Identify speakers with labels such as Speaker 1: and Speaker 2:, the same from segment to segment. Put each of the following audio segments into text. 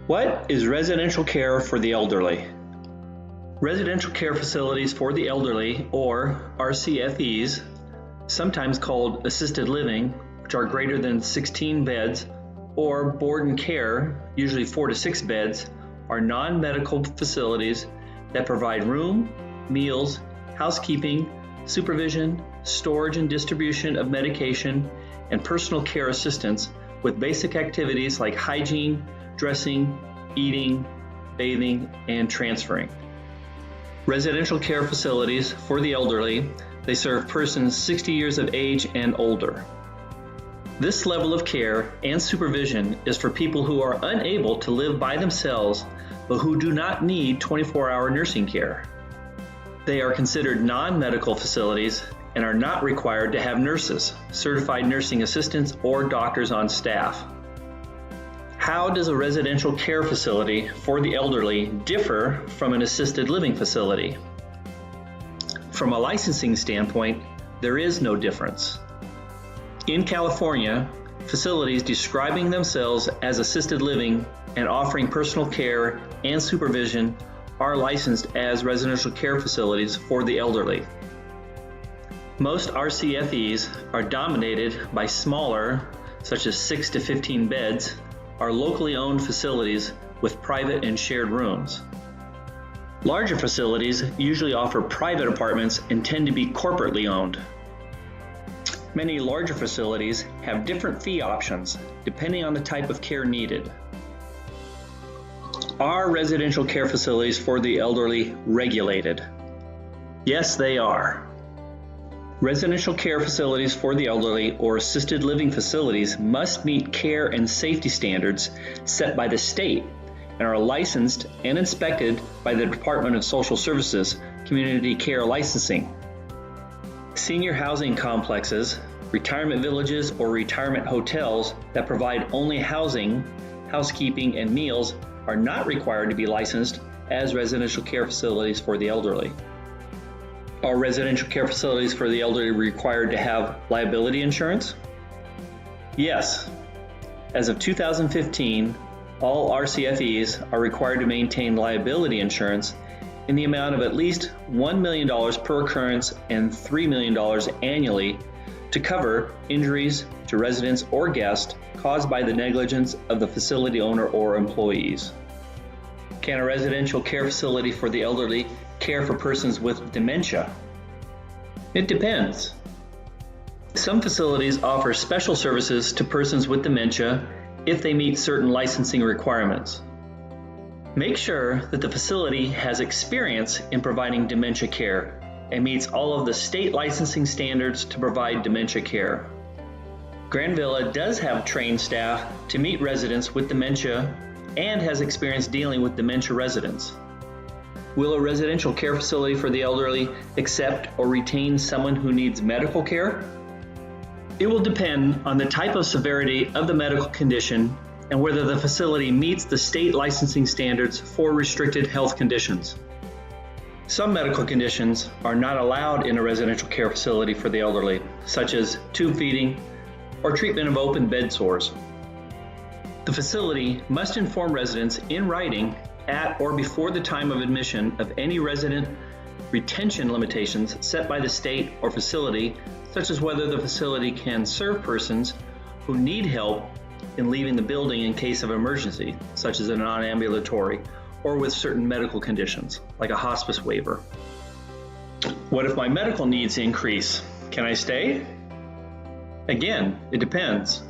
Speaker 1: What is residential care for the elderly? Residential care facilities for the elderly, or RCFEs, sometimes called assisted living, which are greater than 16 beds, or board and care, usually 4 to 6 beds, are non-medical facilities that provide room, meals, housekeeping, supervision, storage and distribution of medication, and personal care assistance with basic activities like hygiene, dressing, eating, bathing, and transferring. Residential care facilities for the elderly, they serve persons 60 years of age and older. This level of care and supervision is for people who are unable to live by themselves but who do not need 24-hour nursing care. They are considered non-medical facilities and are not required to have nurses, certified nursing assistants, or doctors on staff. How does a residential care facility for the elderly differ from an assisted living facility? From a licensing standpoint, there is no difference. In California, facilities describing themselves as assisted living and offering personal care and supervision are licensed as residential care facilities for the elderly. Most RCFEs are dominated by smaller, such as 6 to 15 beds, are locally owned facilities with private and shared rooms. Larger facilities usually offer private apartments and tend to be corporately owned. Many larger facilities have different fee options depending on the type of care needed. Are residential care facilities for the elderly regulated? Yes, they are. Residential care facilities for the elderly or assisted living facilities must meet care and safety standards set by the state and are licensed and inspected by the Department of Social Services Community Care Licensing. Senior housing complexes, retirement villages, or retirement hotels that provide only housing, housekeeping, and meals are not required to be licensed as residential care facilities for the elderly. Are residential care facilities for the elderly required to have liability insurance? Yes. As of 2015, all RCFEs are required to maintain liability insurance in the amount of at least $1 million per occurrence and $3 million annually to cover injuries to residents or guests caused by the negligence of the facility owner or employees. Can a residential care facility for the elderly care for persons with dementia? It depends. Some facilities offer special services to persons with dementia if they meet certain licensing requirements. Make sure that the facility has experience in providing dementia care and meets all of the state licensing standards to provide dementia care. Grand Villa does have trained staff to meet residents with dementia and has experience dealing with dementia residents. Will a residential care facility for the elderly accept or retain someone who needs medical care? It will depend on the type of severity of the medical condition and whether the facility meets the state licensing standards for restricted health conditions. Some medical conditions are not allowed in a residential care facility for the elderly, such as tube feeding or treatment of open bed sores. The facility must inform residents in writing at or before the time of admission of any resident retention limitations set by the state or facility, such as whether the facility can serve persons who need help in leaving the building in case of emergency, such as a non-ambulatory, or with certain medical conditions, like a hospice waiver. What if my medical needs increase? Can I stay? Again, it depends.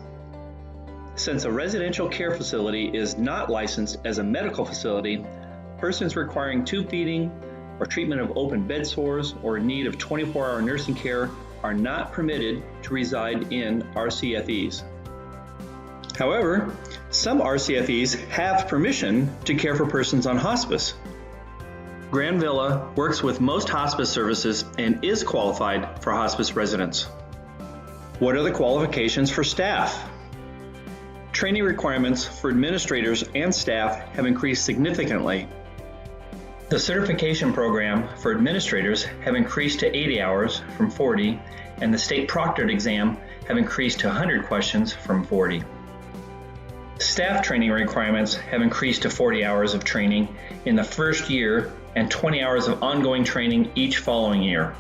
Speaker 1: Since a residential care facility is not licensed as a medical facility, persons requiring tube feeding or treatment of open bed sores or in need of 24-hour nursing care are not permitted to reside in RCFEs. However, some RCFEs have permission to care for persons on hospice. Grand Villa works with most hospice services and is qualified for hospice residents. What are the qualifications for staff? Training requirements for administrators and staff have increased significantly. The certification program for administrators have increased to 80 hours from 40, and the state proctored exam have increased to 100 questions from 40. Staff training requirements have increased to 40 hours of training in the first year and 20 hours of ongoing training each following year.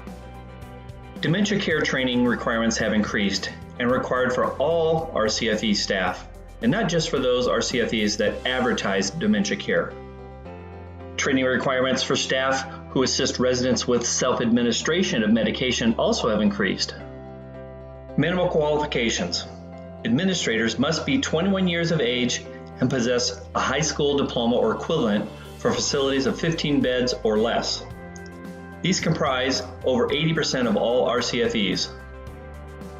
Speaker 1: Dementia care training requirements have increased and required for all RCFE staff, and not just for those RCFEs that advertise dementia care. Training requirements for staff who assist residents with self-administration of medication also have increased. Minimal qualifications. Administrators must be 21 years of age and possess a high school diploma or equivalent for facilities of 15 beds or less. These comprise over 80% of all RCFEs.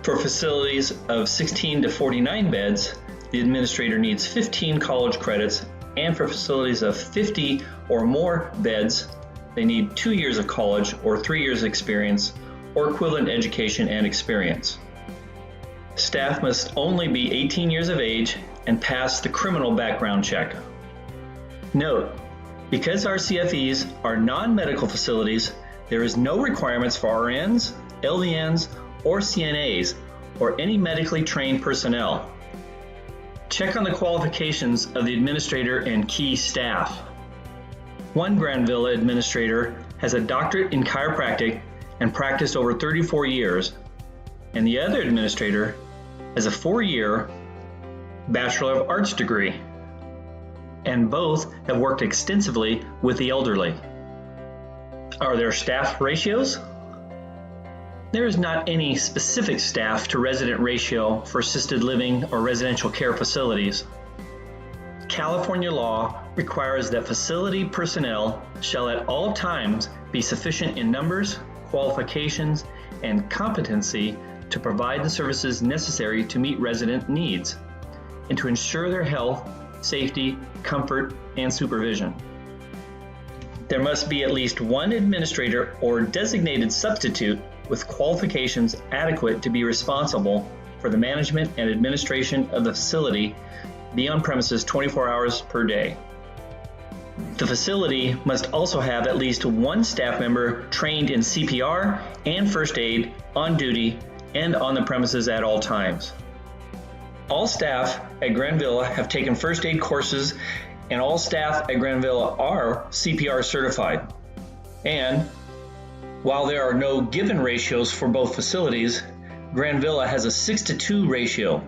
Speaker 1: For facilities of 16 to 49 beds, the administrator needs 15 college credits, and for facilities of 50 or more beds, they need 2 years of college or 3 years experience or equivalent education and experience. Staff must only be 18 years of age and pass the criminal background check. Note, because RCFEs are non-medical facilities, there is no requirements for RNs, LVNs, or CNAs, or any medically trained personnel. Check on the qualifications of the administrator and key staff. One Granville administrator has a doctorate in chiropractic and practiced over 34 years, and the other administrator has a 4-year Bachelor of Arts degree, and both have worked extensively with the elderly. Are there staff ratios? There is not any specific staff to resident ratio for assisted living or residential care facilities. California law requires that facility personnel shall at all times be sufficient in numbers, qualifications, and competency to provide the services necessary to meet resident needs and to ensure their health, safety, comfort, and supervision. There must be at least one administrator or designated substitute with qualifications adequate to be responsible for the management and administration of the facility, be on premises 24 hours per day. The facility must also have at least one staff member trained in CPR and first aid on duty and on the premises at all times. All staff at Granville have taken first aid courses, and all staff at Granville are CPR certified. And while there are no given ratios for both facilities, Granville has a 6-to-2 ratio,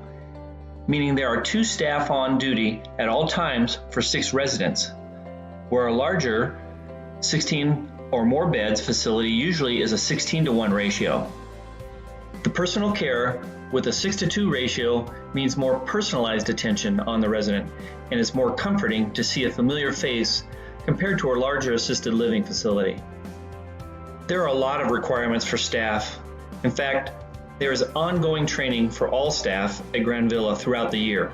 Speaker 1: meaning there are 2 staff on duty at all times for 6 residents, where a larger 16 or more beds facility usually is a 16-to-1 ratio. The personal care with a 6-to-2 ratio means more personalized attention on the resident, and it's more comforting to see a familiar face compared to a larger assisted living facility. There are a lot of requirements for staff. In fact, there is ongoing training for all staff at Granville throughout the year.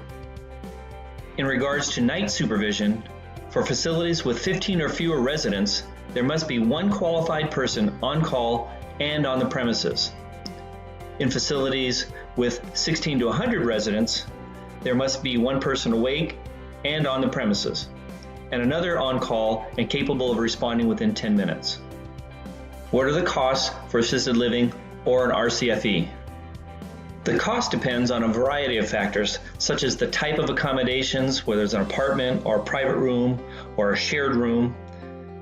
Speaker 1: In regards to night supervision, for facilities with 15 or fewer residents, there must be one qualified person on call and on the premises. In facilities with 16 to 100 residents, there must be one person awake and on the premises, and another on call and capable of responding within 10 minutes. What are the costs for assisted living or an RCFE? The cost depends on a variety of factors, such as the type of accommodations, whether it's an apartment or a private room or a shared room,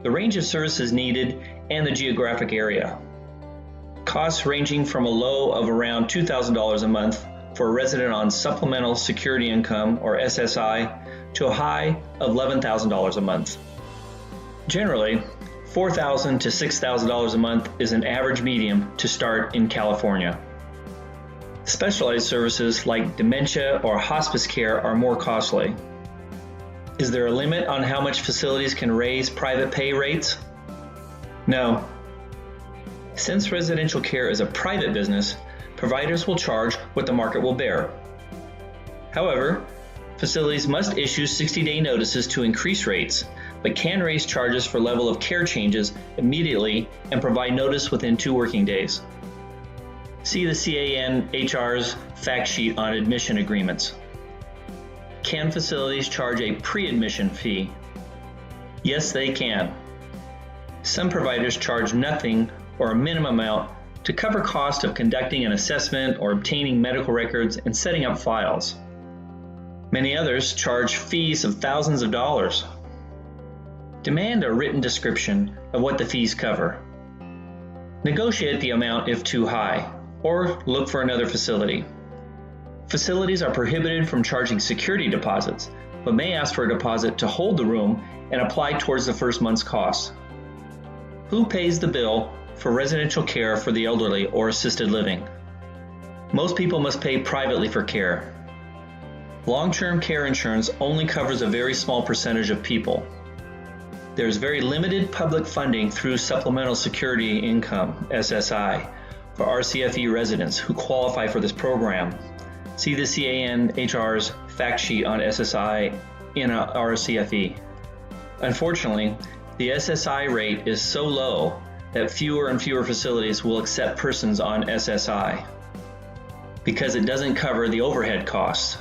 Speaker 1: the range of services needed, and the geographic area. Costs ranging from a low of around $2,000 a month for a resident on supplemental security income or SSI to a high of $11,000 a month. Generally, $4,000 to $6,000 a month is an average medium to start in California. Specialized services like dementia or hospice care are more costly. Is there a limit on how much facilities can raise private pay rates? No. Since residential care is a private business, providers will charge what the market will bear. However, facilities must issue 60-day notices to increase rates, but can raise charges for level of care changes immediately and provide notice within 2 working days. See the CAN-HR's fact sheet on admission agreements. Can facilities charge a pre-admission fee? Yes, they can. Some providers charge nothing or a minimum amount to cover cost of conducting an assessment or obtaining medical records and setting up files. Many others charge fees of thousands of dollars. Demand a written description of what the fees cover. Negotiate the amount if too high, or look for another facility. Facilities are prohibited from charging security deposits, but may ask for a deposit to hold the room and apply towards the first month's costs. Who pays the bill for residential care for the elderly or assisted living? Most people must pay privately for care. Long-term care insurance only covers a very small percentage of people. There is very limited public funding through Supplemental Security Income, SSI, for RCFE residents who qualify for this program. See the CANHR's fact sheet on SSI in RCFE. Unfortunately, the SSI rate is so low that fewer and fewer facilities will accept persons on SSI because it doesn't cover the overhead costs.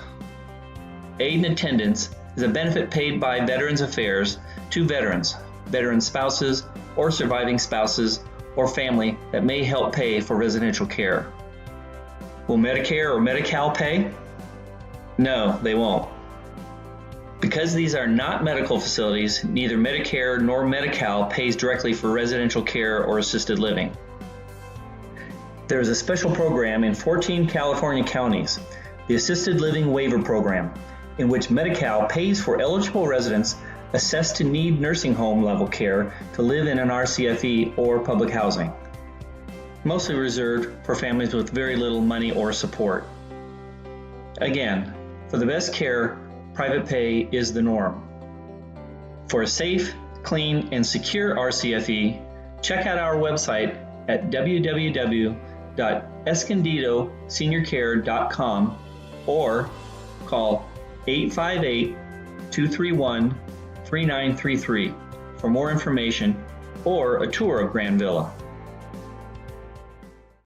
Speaker 1: Aid and attendance is a benefit paid by Veterans Affairs to veterans, veteran spouses, or surviving spouses or family that may help pay for residential care. Will Medicare or Medi-Cal pay? No, they won't. Because these are not medical facilities, neither Medicare nor Medi-Cal pays directly for residential care or assisted living. There is a special program in 14 California counties, the Assisted Living Waiver Program, in which Medi-Cal pays for eligible residents assessed to need nursing home level care to live in an RCFE or public housing, mostly reserved for families with very little money or support. Again, for the best care, private pay is the norm. For a safe, clean, and secure RCFE, check out our website at www.escondidoseniorcare.com or call 858-231-3933 for more information or a tour of Grand Villa.